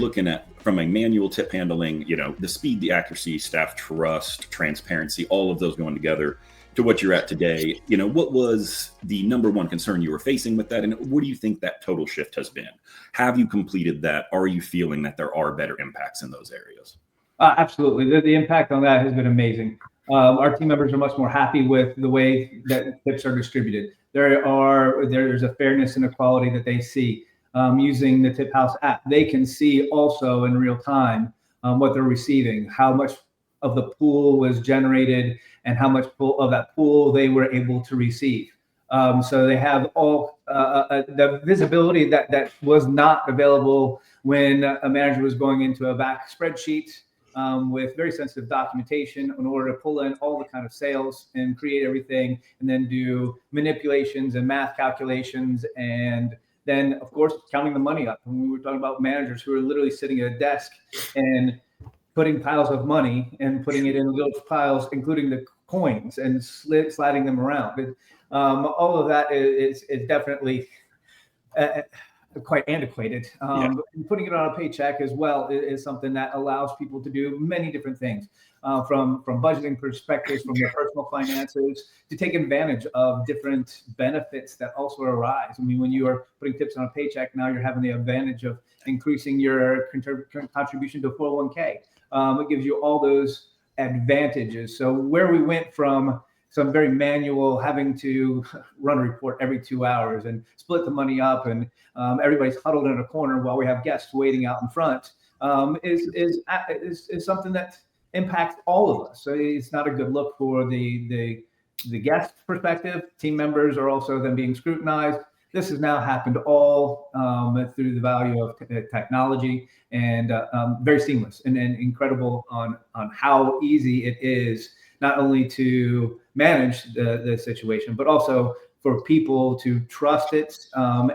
looking at from a manual tip handling, the speed, the accuracy, staff trust, transparency, all of those going together to what you're at today, what was the number one concern you were facing with that? And what do you think that total shift has been? Have you completed that? Are you feeling that there are better impacts in those areas? Absolutely. The impact on that has been amazing. Our team members are much more happy with the way that tips are distributed. There's a fairness and equality that they see using the TipHaus app. They can see also in real time what they're receiving, how much of the pool was generated, and how much of that pool they were able to receive. So they have all the visibility that was not available when a manager was going into a back spreadsheet with very sensitive documentation in order to pull in all the kind of sales and create everything, and then do manipulations and math calculations, and then of course counting the money up. And we were talking about managers who are literally sitting at a desk and putting piles of money and putting it in those piles, including the coins, and sliding them around. All of that is definitely quite antiquated. And putting it on a paycheck as well is something that allows people to do many different things, from budgeting perspectives, from their personal finances, to take advantage of different benefits that also arise. I mean, when you are putting tips on a paycheck, now you're having the advantage of increasing your contribution to 401k. It gives you all those advantages. So where we went from some very manual, having to run a report every 2 hours and split the money up, and everybody's huddled in a corner while we have guests waiting out in front, is something that impacts all of us. So it's not a good look for the guest perspective. Team members are also then being scrutinized. This has now happened all through the value of technology, and very seamless and incredible on how easy it is not only to manage the situation, but also for people to trust it.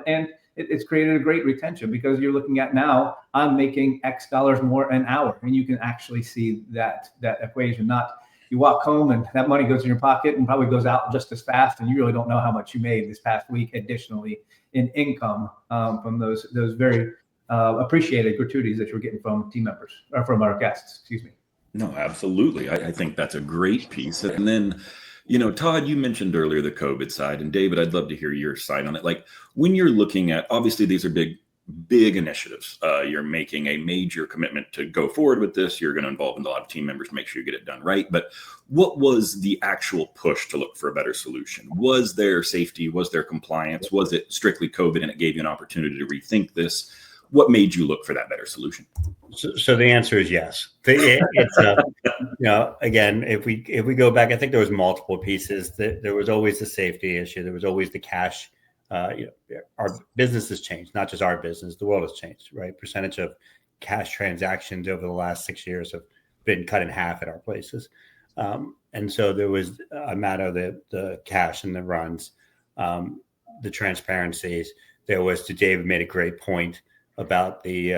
And it's created a great retention, because you're looking at now, I'm making X dollars more an hour, and you can actually see that equation. Not you walk home and that money goes in your pocket and probably goes out just as fast, and you really don't know how much you made this past week additionally in income from those very appreciated gratuities that you're getting from team members, or from our guests, excuse me. No, absolutely. I think that's a great piece. And then, Todd, you mentioned earlier the COVID side, and David, I'd love to hear your side on it. Like, when you're looking at, obviously these are big initiatives. You're making a major commitment to go forward with this. You're going to involve a lot of team members to make sure you get it done right. But what was the actual push to look for a better solution? Was there safety? Was there compliance? Was it strictly COVID and it gave you an opportunity to rethink this? What made you look for that better solution? So the answer is yes. It's again, if we go back, I think there was multiple pieces. There was always the safety issue. There was always the cash. Our business has changed, not just our business. The world has changed, right? Percentage of cash transactions over the last 6 years have been cut in half at our places. And so there was a matter of the cash and the runs, the transparencies. There was, David made a great point about the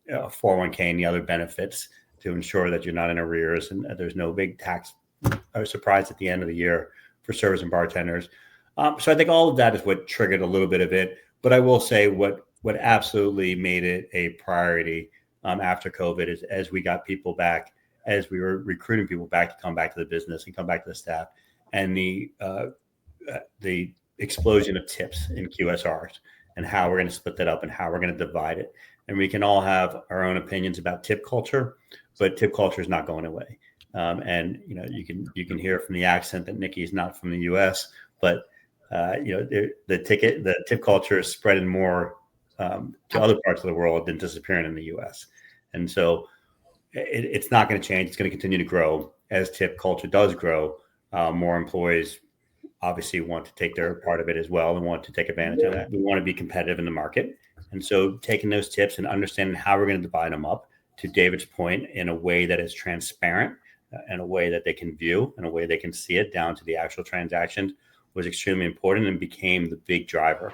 401k and the other benefits, to ensure that you're not in arrears and there's no big tax or surprise at the end of the year for servers and bartenders. So I think all of that is what triggered a little bit of it. But I will say what absolutely made it a priority after COVID is, as we got people back, as we were recruiting people back to come back to the business and come back to the staff, and the explosion of tips in QSRs, and how we're going to split that up and how we're going to divide it. And we can all have our own opinions about tip culture, but tip culture is not going away. And you can hear from the accent that Nikki is not from the U.S., but the tip culture is spreading more to other parts of the world than disappearing in the U.S. And so it's not going to change. It's going to continue to grow as tip culture does grow. More employees obviously want to take their part of it as well and want to take advantage of that. We want to be competitive in the market. And so taking those tips and understanding how we're going to divide them up, to David's point, in a way that is transparent, in a way that they can view, in a way they can see it down to the actual transactions, was extremely important and became the big driver.